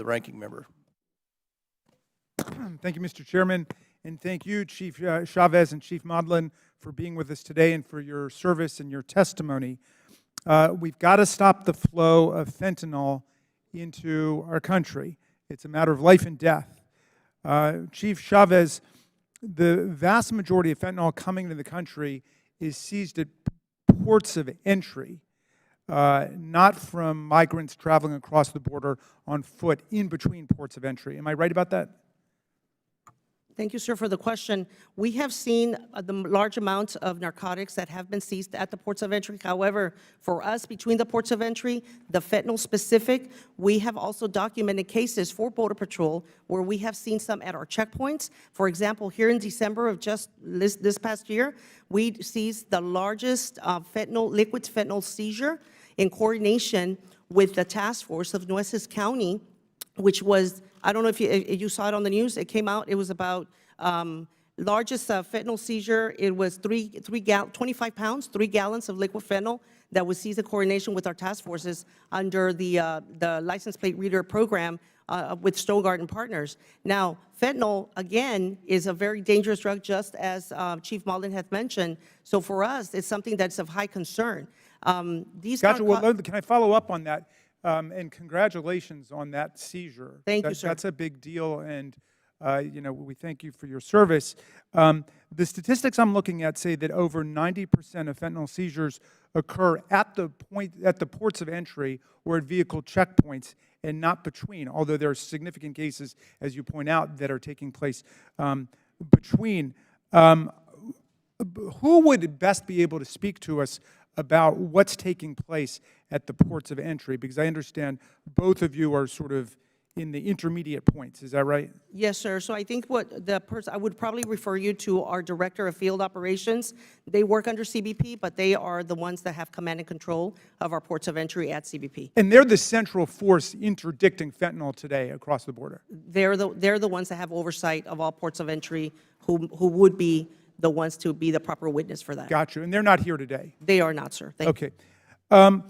the ranking member. Thank you, Mr. Chairman, and thank you, Chief Chavez and Chief Modlin, for being with us today and for your service and your testimony. We've got to stop the flow of fentanyl into our country. It's a matter of life and death. Chief Chavez, the vast majority of fentanyl coming into the country is seized at ports of entry, not from migrants traveling across the border on foot in between ports of entry. Am I right about that? Thank you, sir, for the question. We have seen the large amounts of narcotics that have been seized at the ports of entry. However, for us, between the ports of entry, the fentanyl specific, we have also documented cases for Border Patrol where we have seen some at our checkpoints. For example, here in December of just this past year, we seized the largest liquid fentanyl seizure in coordination with the task force of Nueces County, which was, I don't know if you saw it on the news. It came out. It was about largest fentanyl seizure. It was 25 pounds, 3 gallons of liquid fentanyl that was seized in coordination with our task forces under the license plate reader program with Stone Garden Partners. Now, fentanyl, again, is a very dangerous drug, just as Chief Modlin had mentioned. So for us, it's something that's of high concern. Gotcha. Well, can I follow up on that? And congratulations on that seizure. Thank you, sir. That's a big deal, and you know, we thank you for your service. The statistics I'm looking at say that over 90% of fentanyl seizures occur at the ports of entry or at vehicle checkpoints, and not between. Although there are significant cases, as you point out, that are taking place between. Who would best be able to speak to us about what's taking place at the ports of entry? Because I understand both of you are sort of in the intermediate points. Is that right? Yes, sir. So I think what the person, I would probably refer you to our Director of Field Operations. They work under CBP, but they are the ones that have command and control of our ports of entry at CBP. And they're the central force interdicting fentanyl today across the border. They're the ones that have oversight of all ports of entry, who would be the ones to be the proper witness for that. Got you. And they're not here today? They are not, sir. Thank you. Okay.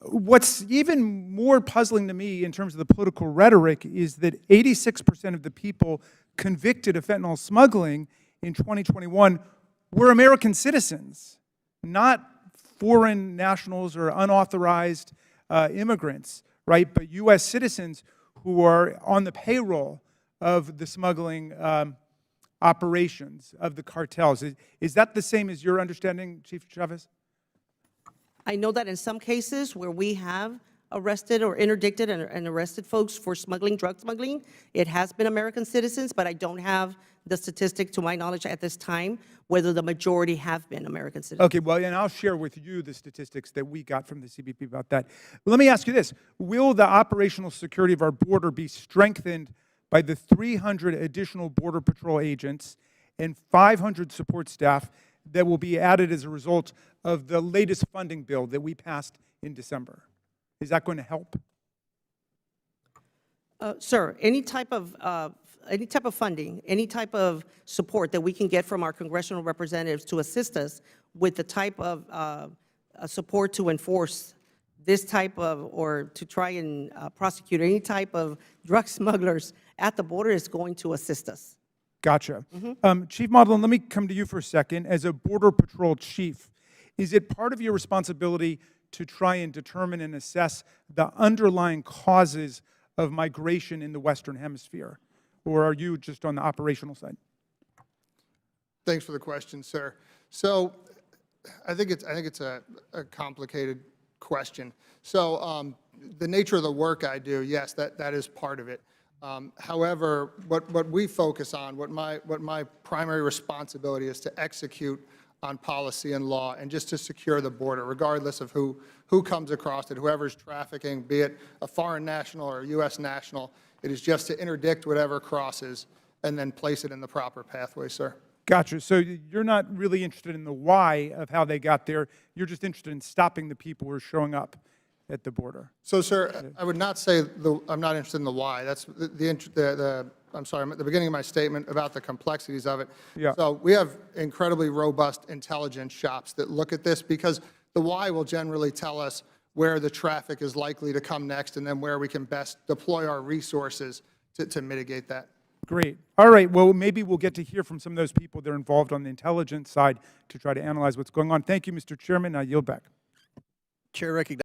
What's even more puzzling to me in terms of the political rhetoric is that 86% of the people convicted of fentanyl smuggling in 2021 were American citizens, not foreign nationals or unauthorized immigrants, right? But U.S. citizens who are on the payroll of the smuggling operations of the cartels. Is that the same as your understanding, Chief Chavez? I know that in some cases where we have arrested or interdicted and arrested folks for smuggling, drug smuggling, it has been American citizens, but I don't have the statistic to my knowledge at this time whether the majority have been American citizens. Okay, well, and I'll share with you the statistics that we got from the CBP about that. Let me ask you this. Will the operational security of our border be strengthened by the 300 additional Border Patrol agents and 500 support staff that will be added as a result of the latest funding bill that we passed in December? Is that going to help? Sir, any type of funding, any type of support that we can get from our congressional representatives to assist us with the type of support to enforce this type of, or to try and prosecute any type of drug smugglers at the border is going to assist us. Gotcha. Chief Modlin, let me come to you for a second. As a Border Patrol chief, is it part of your responsibility to try and determine and assess the underlying causes of migration in the Western Hemisphere? Or are you just on the operational side? Thanks for the question, sir. So I think it's a complicated question. So the nature of the work I do, yes, that is part of it. However, what we focus on, what my primary responsibility is to execute on policy and law and just to secure the border, regardless of who comes across it, whoever's trafficking, be it a foreign national or a U.S. national. It is just to interdict whatever crosses and then place it in the proper pathway, sir. Gotcha. So you're not really interested in the why of how they got there. You're just interested in stopping the people who are showing up at the border. So, sir, I would not say I'm not interested in the why. That's I'm sorry, I'm at the beginning of my statement about the complexities of it. Yeah. So we have incredibly robust intelligence shops that look at this because the why will generally tell us where the traffic is likely to come next, and then where we can best deploy our resources to mitigate that. Great. All right, well, maybe we'll get to hear from some of those people that are involved on the intelligence side to try to analyze what's going on. Thank you, Mr. Chairman. I yield back. Chair recognizes